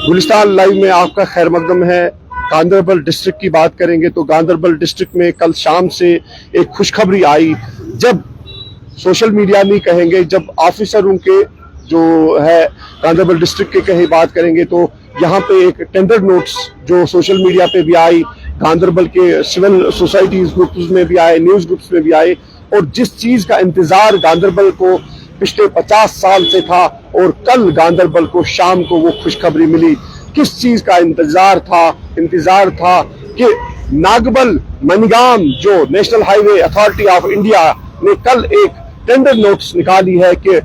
Gulistan live में आपका खैर मकदम है। गांदरबल डिस्ट्रिक्ट की बात करेंगे तो गांदरबल डिस्ट्रिक्ट में कल शाम से एक खुशखबरी आई, जब सोशल मीडिया नहीं कहेंगे, जब ऑफिसरों के जो है गांदरबल डिस्ट्रिक्ट के कहीं बात करेंगे तो यहाँ पे एक टेंडर नोट्स जो सोशल मीडिया पे भी आई, गांदरबल के सिविल सोसाइटीज ग्रुप्स में भी आए, न्यूज़ ग्रुप्स में भी आए, और जिस चीज़ का इंतज़ार गांदरबल को पिछले 50 साल से था और कल गांदरबल को शाम को वो खुशखबरी मिली। किस चीज़ का इंतज़ार था कि नागबल मनीगाम जो national highway authority of India ने कल एक टेंडर नोटिस निकाली है कि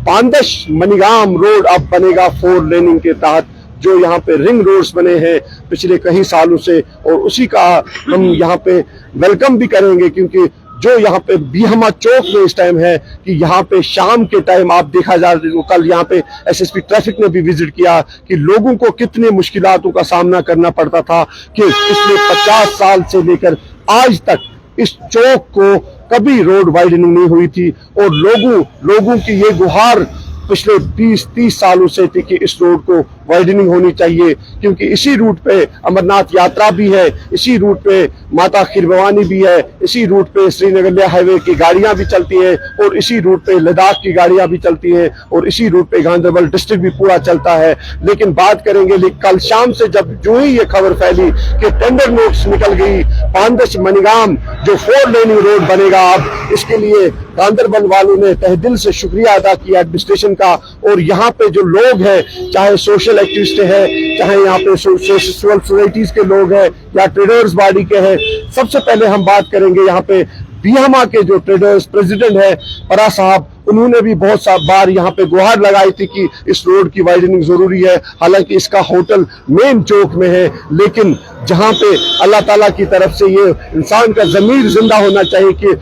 पांदश मनीगाम रोड अब बनेगा 4 लेनिंग के तहत, जो यहाँ पे रिंग रोड्स बने हैं पिछले कई सालों से, और उसी का हम यहाँ पे वेलकम भी करेंगे, क्योंकि जो यहाँ पे बीहमा चौक में इस टाइम है कि यहाँ पे शाम के टाइम आप देखा जा रहा है, कल यहाँ पे एसएसपी ट्रैफिक ने भी विजिट किया कि लोगों को कितने मुश्किलातों का सामना करना पड़ता था कि पिछले 50 साल से लेकर आज तक इस चौक को कभी रोड वाइडनिंग नहीं हुई थी, और लोगों की ये गुहार पिछले 20-30 सालों से थी कि इस रोड को वाइडनिंग होनी चाहिए, क्योंकि इसी रूट पे अमरनाथ यात्रा भी है, इसी रूट पे माता खीर भवानी भी है, इसी रूट पे श्रीनगर ले हाईवे की गाड़ियां भी चलती हैं, और इसी रूट पे लद्दाख की गाड़ियां भी चलती हैं, और इसी रूट पे गांदरबल डिस्ट्रिक्ट भी पूरा चलता है। लेकिन बात करेंगे कल शाम से जब जो ही ये खबर फैली कि टेंडर नोट्स निकल गई, पांदश मनीगाम जो 4 लेनिंग रोड बनेगा अब, इसके लिए गांदरबल वालों ने तहे दिल से शुक्रिया अदा किया एडमिनिस्ट्रेशन का। और यहाँ पे जो लोग हैं, चाहे सोशल एक्टिविस्ट है, चाहे यहाँ पे सिविल सोसाइटीज के लोग हैं या ट्रेडर्स बॉडी के हैं, सबसे पहले हम बात करेंगे यहाँ पे बीहमा के जो ट्रेडर्स प्रेसिडेंट है परा साहब, उन्होंने भी बहुत सा बार यहाँ पे गुहार लगाई थी कि इस रोड की वाइडनिंग जरूरी है। हालांकि इसका होटल मेन चौक में है, लेकिन जहाँ पे अल्लाह ताला की तरफ से ये इंसान का ज़मीर जिंदा होना चाहिए कि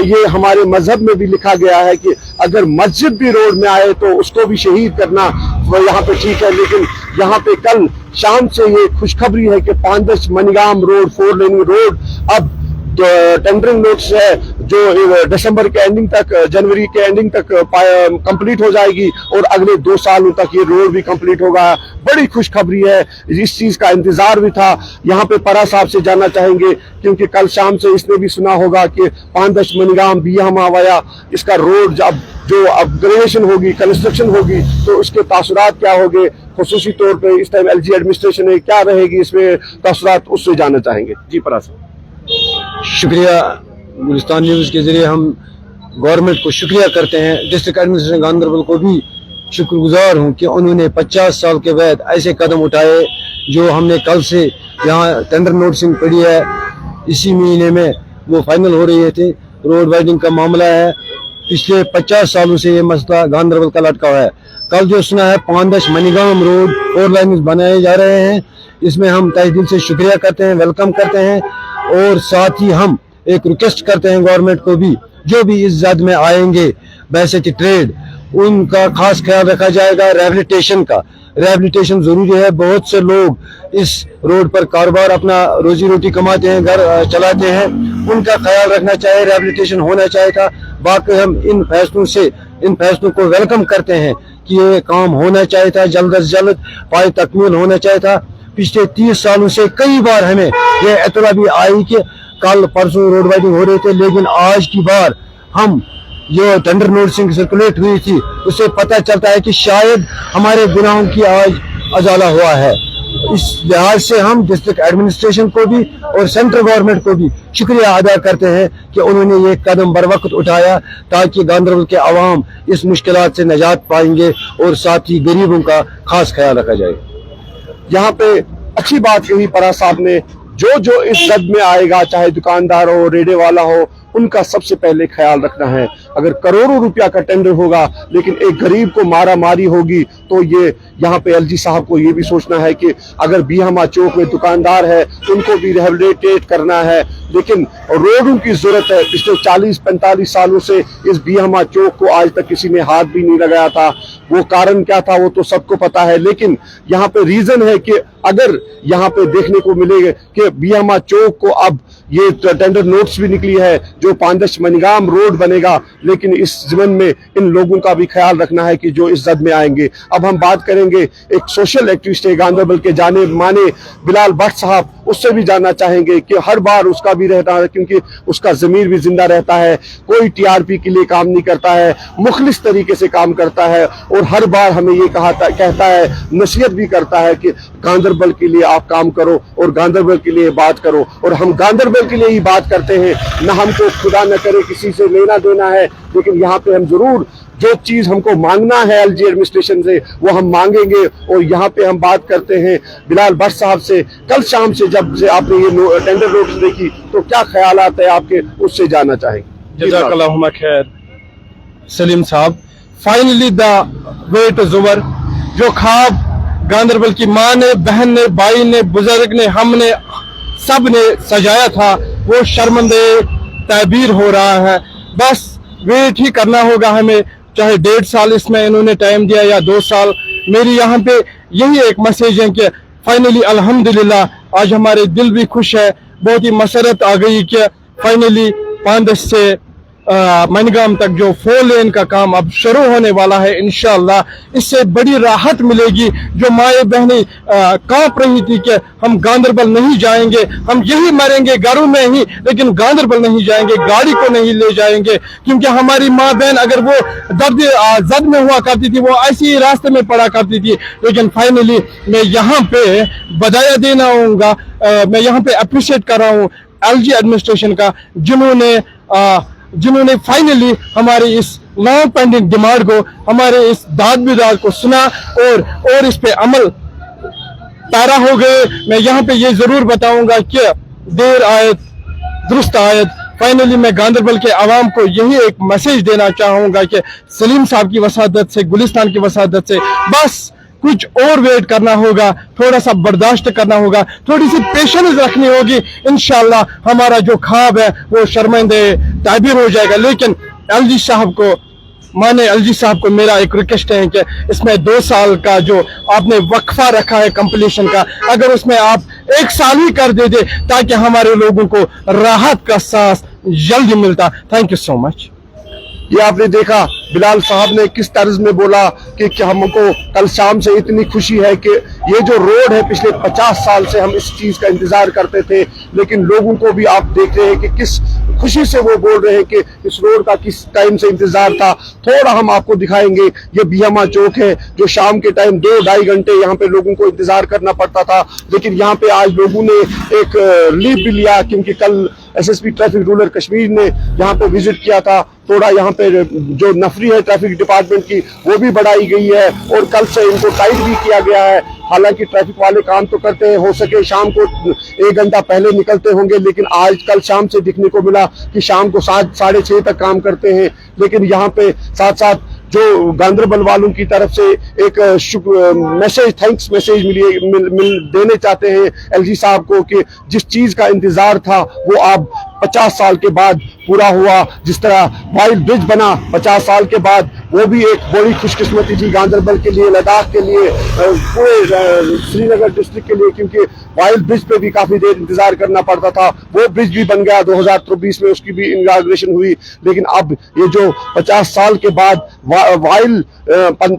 ये हमारे मजहब में भी लिखा गया है कि अगर मस्जिद भी रोड में आए तो उसको भी शहीद करना वो यहाँ पे ठीक है। लेकिन यहाँ पे कल शाम से ये खुशखबरी है कि पांदश मनीगाम रोड 4 लेनिंग रोड अब टेंडरिंग नोट्स है जो दिसंबर के एंडिंग तक, जनवरी के एंडिंग तक कंप्लीट हो जाएगी, और अगले 2 सालों तक ये रोड भी कंप्लीट होगा। बड़ी खुशखबरी है, इस चीज का इंतजार भी था। यहाँ पे परा साहब से जानना चाहेंगे, क्योंकि कल शाम से इसने भी सुना होगा कि पांदश मनीगाम बीहमा वाया इसका रोड जब जो अपग्रेडेशन होगी, कंस्ट्रक्शन होगी, तो उसके तासुरात क्या होंगे, खुसूसी तौर पर इस टाइम एलजी एडमिनिस्ट्रेशन है क्या रहेगी इसमें तासुरात, उससे जानना चाहेंगे। जी परा साहब। शुक्रिया। गुलिस्तान न्यूज़ के जरिए हम गवर्नमेंट को शुक्रिया करते हैं, डिस्ट्रिक्ट एडमिनिस्ट्रेशन गांदरबल को भी शुक्रगुजार हूं कि उन्होंने 50 साल के बाद ऐसे कदम उठाए जो हमने कल से यहाँ टेंडर नोटिसिंग पड़ी है, इसी महीने में वो फाइनल हो रही थे। रोड वाइडनिंग का मामला है, पिछले 50 सालों से ये मसला गांदरबल का लटका हुआ है। कल जो सुना है पांदश मनीगाम रोड 4 लाइन बनाए जा रहे हैं, इसमें हम तहे दिल से शुक्रिया करते हैं, वेलकम करते हैं, और साथ ही हम एक रिक्वेस्ट करते हैं गवर्नमेंट को भी, जो भी इस जद में आएंगे बैसेट ट्रेड, उनका खास ख्याल रखा जाएगा। रिहैबिलिटेशन जरूरी है। बहुत से लोग इस रोड पर कारोबार अपना रोजी रोटी कमाते हैं, घर चलाते हैं, उनका ख्याल रखना चाहिए, रिहैबिलिटेशन होना चाहिए था। बाकी हम इन फैसलों को वेलकम करते हैं कि ये काम होना चाहिए था, जल्द अज जल्द पाए तकमील होना चाहिए था। पिछले 30 सालों से कई बार हमें यह इत्तला भी आई कि कल परसों रोड वाइडिंग हो रहे थे, लेकिन आज की बार हम जो टेंडर नोटिसिंग सर्कुलेट हुई थी उससे पता चलता है कि शायद हमारे गुनाहों की आज अजाला हुआ है। इस लिहाज से हम डिस्ट्रिक्ट एडमिनिस्ट्रेशन को भी और सेंट्रल गवर्नमेंट को भी शुक्रिया अदा करते हैं कि उन्होंने ये कदम बर वक्त उठाया, ताकि गांदरबल के अवाम इस मुश्किलात से निजात पाएंगे और साथ ही गरीबों का खास ख्याल रखा जाए। यहाँ पे अच्छी बात कही परा साहब ने, जो इस जद में आएगा, चाहे दुकानदार हो, रेडे वाला हो, उनका सबसे पहले ख्याल रखना है। अगर करोड़ों रुपया का टेंडर होगा लेकिन एक गरीब को मारा मारी होगी, तो ये यहाँ पे एलजी साहब को ये भी सोचना है कि अगर बीहमा चौक में दुकानदार है उनको भी रिहेबिलिटेट करना है। लेकिन रोडों की जरूरत है। पिछले 40-45 सालों से इस बीहमा चौक को आज तक किसी ने हाथ भी नहीं लगाया था। वो कारण क्या था वो तो सबको पता है, लेकिन यहाँ पे रीजन है कि अगर यहाँ पे देखने को मिलेगा कि बीहमा चौक को अब ये टेंडर नोट्स भी निकली है जो पांदश मनीगाम रोड बनेगा, लेकिन इस ज़िमन में इन लोगों का भी ख्याल रखना है कि जो इस जद में आएंगे। अब हम बात करेंगे एक सोशल एक्टिविस्ट है गांधरबल के जाने माने बिलाल भट्ट साहब, उससे भी जानना चाहेंगे कि हर बार उसका भी रहता है क्योंकि उसका ज़मीर भी जिंदा रहता है, कोई टीआरपी के लिए काम नहीं करता है, मुखलिस तरीके से काम करता है और हर बार हमें ये कहता है, नसीहत भी करता है कि गांधरबल के लिए आप काम करो और गांधरबल के लिए बात करो। और हम गांधरबल के लिए ही बात करते हैं, न हमको खुदा न करे किसी से लेना देना है, लेकिन यहाँ पे हम जरूर जो चीज हमको मांगना है एलजी एडमिनिस्ट्रेशन से वो हम मांगेंगे। और यहाँ पे हम बात करते हैं बिलाल भट्ट साहब से। कल शाम से जब से आपने ये टेंडर नोटिस देखी तो क्या ख्यालात है आपके, उससे जानना चाहेंगे। जज़ाकल्लाहु खैर सलीम साहब, finally the wait is over. जो ख्वाब गांधरबल की माँ ने, बहन ने, भाई ने, बुजुर्ग ने, हमने सब ने सजाया था वो शर्मंदे ताबीर हो रहा है। बस वेट ही करना होगा हमें, चाहे 1.5 साल इसमें इन्होंने टाइम दिया या 2 साल। मेरी यहाँ पे यही एक मैसेज है कि फाइनली अल्हम्दुलिल्लाह आज हमारे दिल भी खुश है। बहुत ही मसरत आ गई कि फाइनली पांदश से मनगाम तक जो 4 लेन का काम अब शुरू होने वाला है। इंशाअल्लाह इससे बड़ी राहत मिलेगी। जो माए बहनें कांप रही थी कि हम गांधरबल नहीं जाएंगे, हम यही मरेंगे घरों में ही, लेकिन गांधरबल नहीं जाएंगे, गाड़ी को नहीं ले जाएंगे, क्योंकि हमारी माँ बहन अगर वो दर्द जद में हुआ करती थी वो ऐसी ही रास्ते में पड़ा करती थी। लेकिन फाइनली मैं यहाँ पे बधाई देना होगा, मैं यहाँ पे अप्रिशिएट कर रहा हूँ एलजी एडमिनिस्ट्रेशन का, जिन्होंने फाइनली हमारी इस लॉन्ग पेंडिंग डिमांड को, हमारे इस दाद बिदाद को सुना और इस पे अमल पैरा हो गए। मैं यहाँ पे ये जरूर बताऊंगा कि देर आयत दुरुस्त आयत। फाइनली मैं गांधरबल के आवाम को यही एक मैसेज देना चाहूंगा कि सलीम साहब की वसादत से, गुलिस्तान की वसादत से बस कुछ और वेट करना होगा, थोड़ा सा बर्दाश्त करना होगा, थोड़ी सी पेशेंस रखनी होगी। इंशाल्लाह हमारा जो ख्वाब है वो शर्मिंदे ताबीर हो जाएगा। लेकिन एलजी साहब को एलजी साहब को मेरा एक रिक्वेस्ट है कि इसमें 2 साल का जो आपने वक्फा रखा है कंप्लीशन का, अगर उसमें आप 1 साल ही कर दे ताकि हमारे लोगों को राहत का सांस जल्दी मिलता। Thank you so much. ये आपने देखा बिलाल साहब ने किस तर्ज में बोला कि हमको कल शाम से इतनी खुशी है कि ये जो रोड है पिछले 50 साल से हम इस चीज का इंतजार करते थे, लेकिन लोगों को भी आप देख रहे हैं कि किस खुशी से वो बोल रहे हैं कि इस रोड का किस टाइम से इंतजार था। थोड़ा हम आपको दिखाएंगे, ये बियामा चौक है जो शाम के टाइम 2-2.5 घंटे यहाँ पे लोगों को इंतजार करना पड़ता था, लेकिन यहाँ पे आज लोगों ने एक रिलीफ भी लिया क्योंकि कल एसएसपी ट्रैफिक रूरल कश्मीर ने यहाँ पे विजिट किया था। थोड़ा यहाँ पे जो नफरी है ट्रैफिक डिपार्टमेंट की वो भी बढ़ाई गई है और कल से इनको टाइट भी किया गया है। हालांकि ट्रैफिक वाले काम तो करते हैं, हो सके शाम को 1 घंटा पहले निकलते होंगे, लेकिन आज कल शाम से दिखने को मिला कि शाम को 7-6:30 तक काम करते हैं। लेकिन यहाँ पे साथ साथ जो गांधरबल वालों की तरफ से एक मैसेज, थैंक्स मैसेज देने चाहते हैं एलजी साहब को कि जिस चीज का इंतजार था वो अब 50 साल के बाद पूरा हुआ। जिस तरह वाइल्ड ब्रिज बना 50 साल के बाद, वो भी एक बड़ी खुशकिस्मती थी गांधरबल के लिए, लद्दाख के लिए, पूरे श्रीनगर डिस्ट्रिक्ट के लिए, क्योंकि वाइल्ड ब्रिज पे भी काफी देर इंतजार करना पड़ता था। वो ब्रिज भी बन गया 2024 में, उसकी भी इनॉग्रेशन हुई। लेकिन अब ये जो 50 साल के बाद वाइल्ड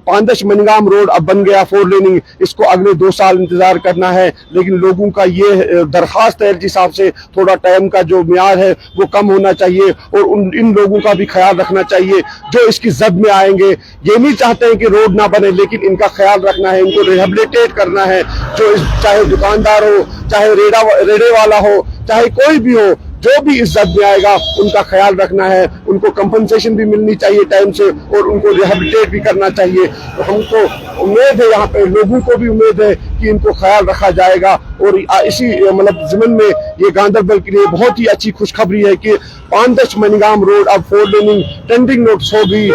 पांदश मनगाम रोड अब बन गया 4 लेनिंग, इसको अगले 2 साल इंतजार करना है। लेकिन लोगों का ये दरखास्त है एलजी साहब से, थोड़ा टाइम का जो म्यार है वो कम होना चाहिए और इन लोगों का भी ख्याल रखना चाहिए जो इसकी जद में आएंगे। ये नहीं चाहते हैं कि रोड ना बने, लेकिन इनका ख्याल रखना है, इनको रिहेबिलिटेट करना है। जो चाहे दुकानदार हो, चाहे रेड़े वाला हो, चाहे कोई भी हो, जो भी इस जद में आएगा उनका ख्याल रखना है, उनको कंपनसेशन भी मिलनी चाहिए टाइम से और उनको रिहेबिलिटेट भी करना चाहिए। तो हमको उम्मीद है, यहाँ पे लोगों को भी उम्मीद है कि इनको ख्याल रखा जाएगा। और इसी मतलब ज़िमन में ये गांधरबल के लिए बहुत ही अच्छी खुशखबरी है कि पांदश मनगाम रोड अब 4 लेनिंग टेंडरिंग नोट्स होगी।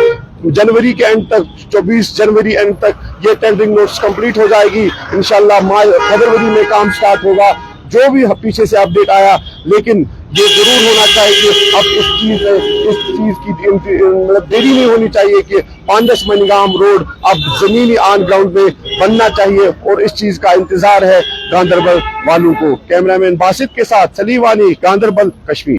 जनवरी के एंड तक, 24 जनवरी एंड तक ये टेंडरिंग नोट्स कंप्लीट हो जाएगी। इंशाल्लाह फरवरी में काम स्टार्ट होगा। जो भी पीछे से अपडेट आया, लेकिन ये जरूर होना चाहिए कि अब इस चीज की मतलब देरी नहीं होनी चाहिए कि पांदश मनगाम रोड अब जमीनी ऑन ग्राउंड में बनना चाहिए और इस चीज का इंतजार है गांधरबल वालों को। कैमरामैन बासित के साथ सलीवानी, गांधरबल, कश्मीर।